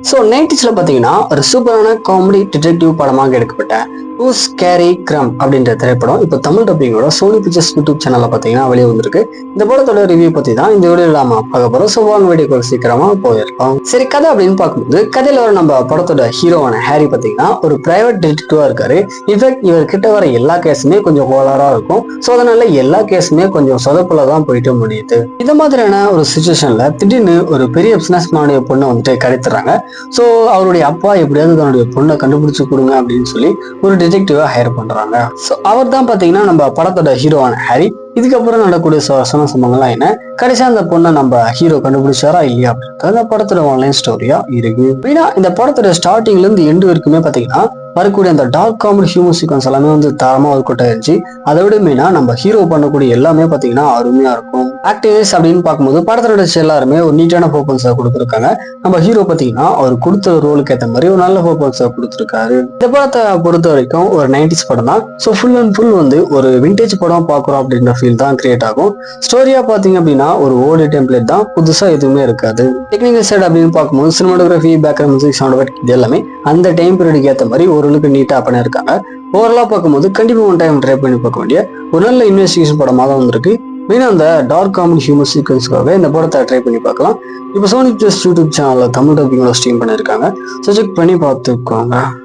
So நைன்டிஸ்ல பார்த்தீங்கன்னா ஒரு சூப்பரான காமெடி டிடெக்டிவ் படமாக எடுக்கப்பட்ட ஹூஸ் கேரி கிரம் அப்படின்ற திரைப்படம் இப்போ தமிழ் டப்பிங்கோட சோனி பிக்சர்ஸ் யூடியூப் சேனல்ல பார்த்தீங்கன்னா வெளியே வந்திருக்கு. இந்த படத்தோட ரிவ்யூ பத்தி தான் இந்த வீடியோ நாம பார்க்க போறோம். ஸோ வாங்க வீடியோக்கு சீக்கிரமா போயிருக்கோம். சரி, கதை அப்படின்னு பார்க்கும்போது கதையில வர நம்ம படத்தோட ஹீரோவான ஹாரி பார்த்தீங்கன்னா ஒரு பிரைவேட் டிடெக்டிவா இருக்காரு. இன்ஃபேக்ட் இவர் கிட்ட வர எல்லா கேஸுமே கொஞ்சம் கோளாரா இருக்கும். ஸோ அதனால எல்லா கேஸுமே கொஞ்சம் சொதப்புல தான் போயிட்டு முடியுது. இந்த மாதிரியான ஒரு சுச்சுவேஷன்ல திடீர்னு ஒரு பெரிய பிசினஸ் மேனுடைய பொண்ணை வந்துட்டு கடத்துறாங்க. ஸோ அவருடைய அப்பா எப்படியாவது தன்னுடைய பொண்ணை கண்டுபிடிச்சு கொடுங்க அப்படின்னு சொல்லி ஒரு டிடெக்டிவா ஹையர் பண்றாங்க. ஸோ அவர் தான் பாத்தீங்கன்னா நம்ம படத்தோட ஹீரோவான ஹாரி. இதுக்கப்புறம் நடக்கூடிய சுவாரஸ்யமான சம்பவங்கள்லாம் என்ன, கடைசியா அந்த பொண்ணை நம்ம ஹீரோ கண்டுபிடிச்சாரா இல்லையா அப்படின்றது அந்த படத்தோட ஆன்லைன் ஸ்டோரியா இருக்கு. மெயினா இந்த படத்தோட ஸ்டார்டிங்ல இருந்து எண்டு வரைக்குமே பாத்தீங்கன்னா வரக்கூடிய அந்த டார்க் காமெடி ஹியூமர் சீக்வன்ஸ் எல்லாமே வந்து தரமா ஒர்க் அவுட் ஆயிருச்சு. அதை விட மெயினா நம்ம ஹீரோ பண்ணக்கூடிய எல்லாமே பாத்தீங்கன்னா அருமையா இருக்கும். ஆக்டிவிஸ் அப்படின்னு பார்க்கும்போது படத்தோட எல்லாருமே ஒரு நீட்டான பர்ஃபார்மன்ஸை கொடுத்துருக்காங்க. நம்ம ஹீரோ பாத்தீங்கன்னா அவர் கொடுத்த ரோலுக்கு ஏற்ற மாதிரி ஒரு நல்ல பர்ஃபார்மன்ஸை கொடுத்துருக்காரு. இந்த படத்தை பொறுத்த வரைக்கும் ஒரு 90s படம் தான். ஸோ ஃபுல் அண்ட் ஃபுல் வந்து ஒரு விண்டேஜ் படம் பார்க்குறோம் அப்படின்ற ஃபீல் தான் கிரியேட் ஆகும். ஸ்டோரியா பாத்தீங்க அப்படின்னா ஒரு ஓல்டு டெம்ப்ளேட் தான், புதுசா எதுவுமே இருக்காது. டெக்னிக்கல் சைடு அப்படின்னு பார்க்கும்போது cinematography, background music, sound effect இது எல்லாமே அந்த டைம் பீரியடுக்கு ஏற்ற மாதிரி ஓரளவுக்கு நீட்டா பண்ணிருக்காங்க. ஓவரலா பார்க்கும்போது கண்டிப்பா ஒன் டைம் ட்ரை பண்ணி பார்க்க வேண்டிய ஒரு நல்ல இன்வெஸ்டிகேஷன் படமாக தான் வந்திருக்கு. மெயினாக அந்த டார்க் காமெடி ஹியூமர் சீக்வன்ஸ்க்காக இந்த படத்தை ட்ரை பண்ணி பார்க்கலாம். இப்போ சோனி பிக்சர்ஸ் யூடியூப் சேனல்ல தமிழ் டப்பிங்கோட ஸ்ட்ரீம் பண்ணியிருக்காங்க. ஸோ செக் பண்ணி பார்த்துக்கோங்க.